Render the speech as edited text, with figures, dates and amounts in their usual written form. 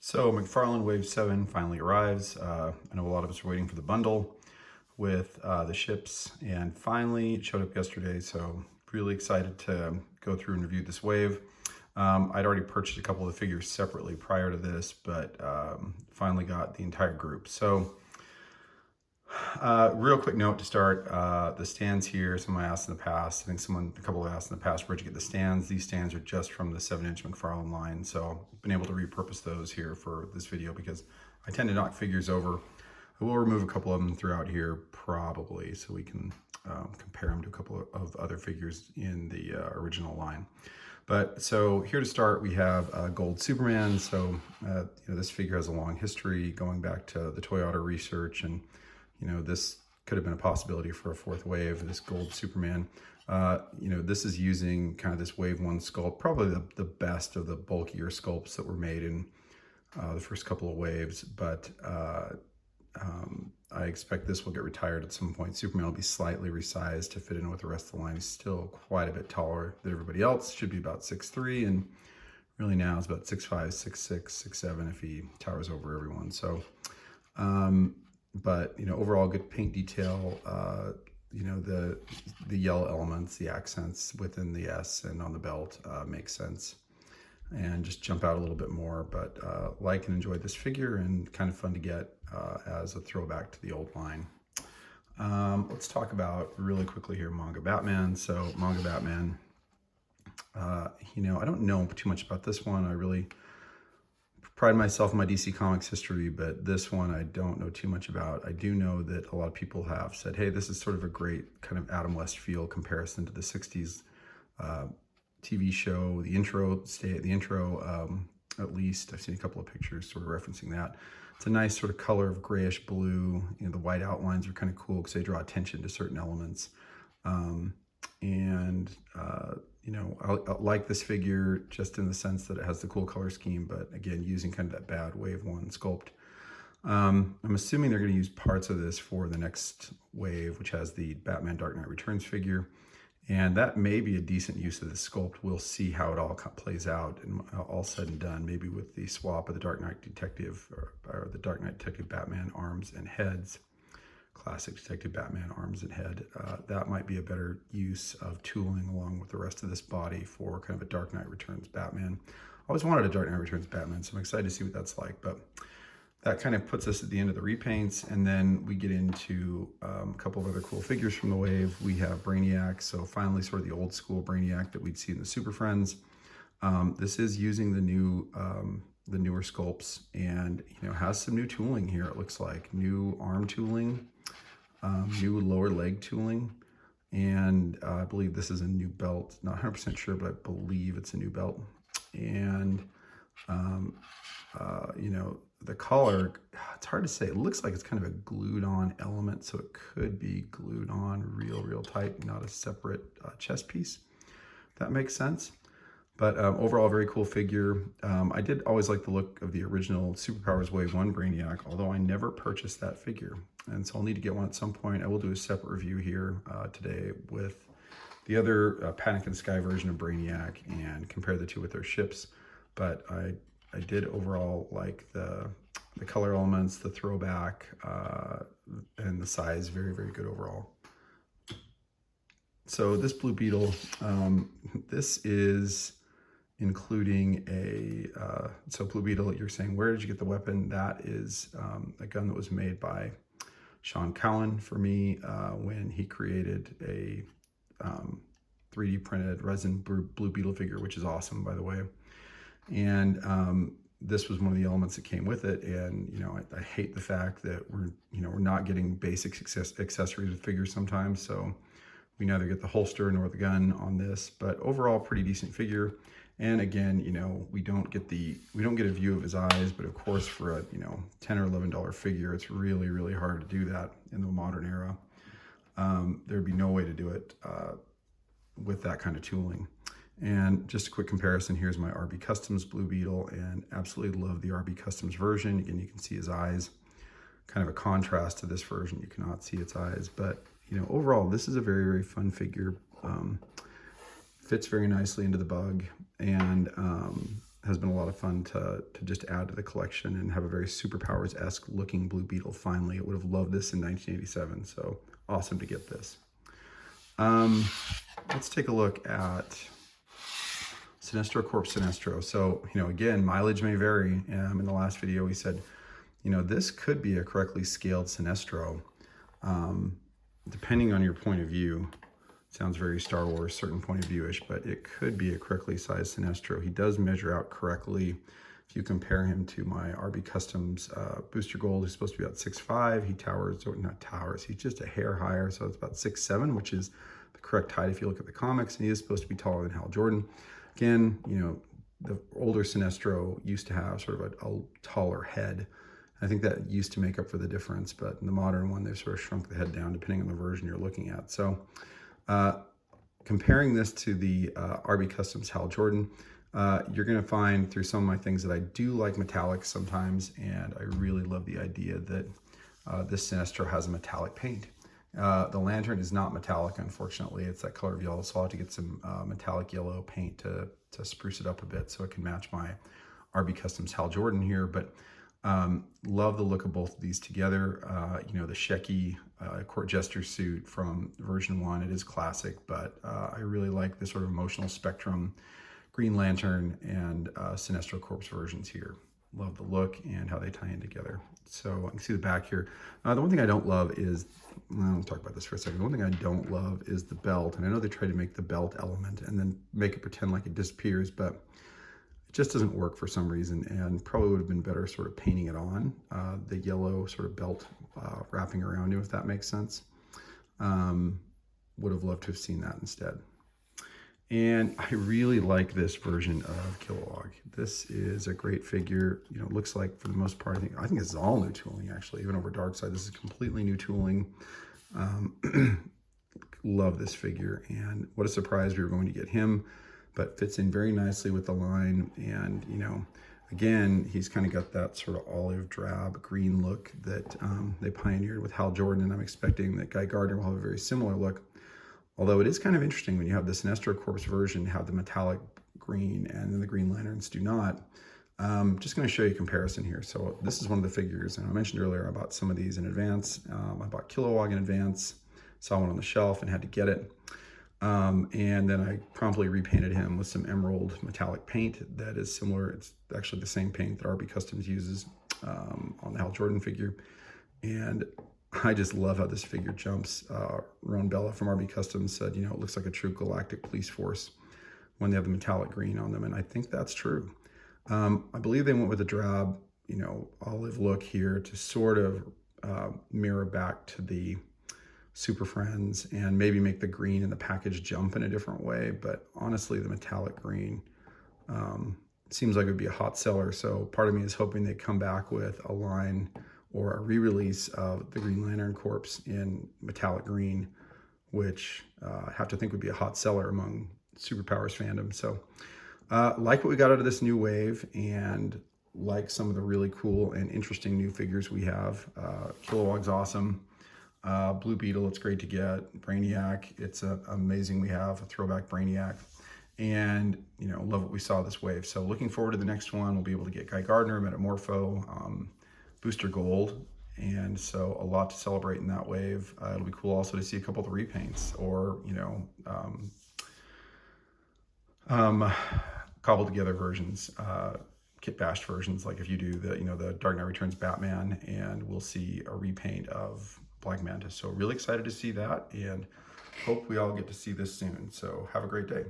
So McFarlane Wave 7 finally arrives. I know a lot of us are waiting for the bundle with the ships, and finally it showed up yesterday, so really excited to go through and review this wave. I'd already purchased a couple of the figures separately prior to this, but finally got the entire group. So real quick note to start, the stands here, someone asked in the past, I think a couple asked in the past where'd you get the stands. These stands are just from the 7-inch McFarlane line, so I've been able to repurpose those here for this video because I tend to knock figures over. I will remove a couple of them throughout here probably so we can compare them to a couple of other figures in the original line. But so here to start, we have Gold Superman. So this figure has a long history going back to the Toyota research, and this could have been a possibility for a fourth wave, this Gold Superman. This is using kind of this Wave 1 sculpt, probably the best of the bulkier sculpts that were made in the first couple of waves, but I expect this will get retired at some point. Superman will be slightly resized to fit in with the rest of the line. He's still quite a bit taller than everybody else. Should be about 6'3", and really now is about 6'5", 6'6", 6'7" if he towers over everyone. So, but overall good paint detail. The yellow elements, the accents within the S and on the belt makes sense, and just jump out a little bit more. But like and enjoy this figure, and kind of fun to get as a throwback to the old line. Let's talk about really quickly here Manga Batman. So Manga Batman, I don't know too much about this one. I really pride myself in my DC Comics history, but this one I don't know too much about. I do know that a lot of people have said, hey, this is sort of a great kind of Adam West feel comparison to the 60s TV show, the intro, at least. I've seen a couple of pictures sort of referencing that. It's a nice sort of color of grayish blue. The white outlines are kind of cool because they draw attention to certain elements. I like this figure just in the sense that it has the cool color scheme, but again, using kind of that bad Wave 1 sculpt. I'm assuming they're going to use parts of this for the next wave, which has the Batman Dark Knight Returns figure. And that may be a decent use of this sculpt. We'll see how it all plays out, and all said and done, maybe with the swap of the Dark Knight Detective or the Dark Knight Detective Batman arms and heads, classic Detective Batman arms and head. That might be a better use of tooling along with the rest of this body for kind of a Dark Knight Returns Batman. I always wanted a Dark Knight Returns Batman, so I'm excited to see what that's like. But that kind of puts us at the end of the repaints, and then we get into a couple of other cool figures from the wave. We have Brainiac, so finally sort of the old school Brainiac that we'd see in the Super Friends. This is using the newer sculpts, and has some new tooling here. It looks like new arm tooling, new lower leg tooling, and I believe this is a new belt. Not 100% sure, but I believe it's a new belt. And the collar, it's hard to say. It looks like it's kind of a glued on element, so it could be glued on real tight, not a separate chest piece. If that makes sense. But overall, very cool figure. I did always like the look of the original Superpowers Wave 1 Brainiac, although I never purchased that figure. And so I'll need to get one at some point. I will do a separate review here today with the other Panic in the Sky version of Brainiac and compare the two with their ships. But I did overall like the color elements, the throwback, and the size. Very good overall. So this Blue Beetle, this is including so Blue Beetle, you're saying, where did you get the weapon? That is a gun that was made by Sean Cowan for me when he created a 3D printed resin Blue Beetle figure, which is awesome, by the way. And this was one of the elements that came with it. And I hate the fact that we're not getting basic accessories with figures sometimes. So we neither get the holster nor the gun on this, but overall pretty decent figure. And again, we don't get a view of his eyes, but of course for a $10 or $11 figure, it's really hard to do that in the modern era. There'd be no way to do it with that kind of tooling. And just a quick comparison, here's my RB Customs Blue Beetle, and absolutely love the RB Customs version. Again, you can see his eyes, kind of a contrast to this version. You cannot see its eyes, but overall, this is a very fun figure. Fits very nicely into the bug, and has been a lot of fun to just add to the collection and have a very Superpowers-esque looking Blue Beetle finally. I would have loved this in 1987, so awesome to get this. Let's take a look at Sinestro Corp Sinestro. So, again, mileage may vary. In the last video, we said, this could be a correctly scaled Sinestro, depending on your point of view. Sounds very Star Wars, certain point of view-ish, but it could be a correctly sized Sinestro. He does measure out correctly. If you compare him to my RB Customs Booster Gold, who's supposed to be about 6'5", he towers, or not towers, he's just a hair higher, so it's about 6'7", which is the correct height if you look at the comics, and he is supposed to be taller than Hal Jordan. Again, the older Sinestro used to have sort of a taller head. I think that used to make up for the difference, but in the modern one, they've sort of shrunk the head down depending on the version you're looking at. So comparing this to the RB Customs Hal Jordan, you're going to find through some of my things that I do like metallics sometimes, and I really love the idea that this Sinestro has a metallic paint. The lantern is not metallic, unfortunately. It's that color of yellow, so I'll have to get some metallic yellow paint to spruce it up a bit so it can match my RB Customs Hal Jordan here. But love the look of both of these together. The Shecky Court Jester suit from version 1, it is classic, but I really like the sort of emotional spectrum Green Lantern and Sinestro Corpse versions here. Love the look and how they tie in together. So I can see the back here. The one thing I don't love is, I'll talk about this for a second. The one thing I don't love is the belt. And I know they try to make the belt element and then make it pretend like it disappears, but it just doesn't work for some reason, and probably would have been better sort of painting it on, the yellow sort of belt wrapping around you, if that makes sense. Would have loved to have seen that instead. And I really like this version of Kilowog. This is a great figure. Looks like for the most part, I think this is all new tooling actually, even over Darkseid. This is completely new tooling. Love this figure, and what a surprise we were going to get him, but fits in very nicely with the line. And again, he's kind of got that sort of olive drab green look that they pioneered with Hal Jordan, and I'm expecting that Guy Gardner will have a very similar look. Although it is kind of interesting when you have the Sinestro Corpse version have the metallic green and then the Green Lanterns do not. Just going to show you a comparison here. So this is one of the figures, and I mentioned earlier I bought some of these in advance. I bought Kilowog in advance, saw one on the shelf and had to get it. And then I promptly repainted him with some emerald metallic paint that is similar. It's actually the same paint that RB Customs uses on the Hal Jordan figure. And I just love how this figure jumps. Ron Bella from RB Customs said, it looks like a true galactic police force when they have the metallic green on them, and I think that's true. I believe they went with a drab, olive look here to sort of mirror back to the Super Friends and maybe make the green in the package jump in a different way. But honestly, the metallic green seems like it would be a hot seller. So part of me is hoping they come back with a line or a re-release of the Green Lantern Corpse in metallic green, which I have to think would be a hot seller among Superpowers fandom. So like what we got out of this new wave, and like some of the really cool and interesting new figures we have. Kilowog's awesome. Blue Beetle, it's great to get. Brainiac, it's amazing we have a throwback Brainiac. And, love what we saw this wave. So looking forward to the next one. We'll be able to get Guy Gardner, Metamorpho, Booster Gold, and so a lot to celebrate in that wave. It'll be cool also to see a couple of the repaints, or cobbled together versions, kit bashed versions, like if you do the Dark Knight Returns Batman, and we'll see a repaint of Black Manta. So really excited to see that, and hope we all get to see this soon. So have a great day.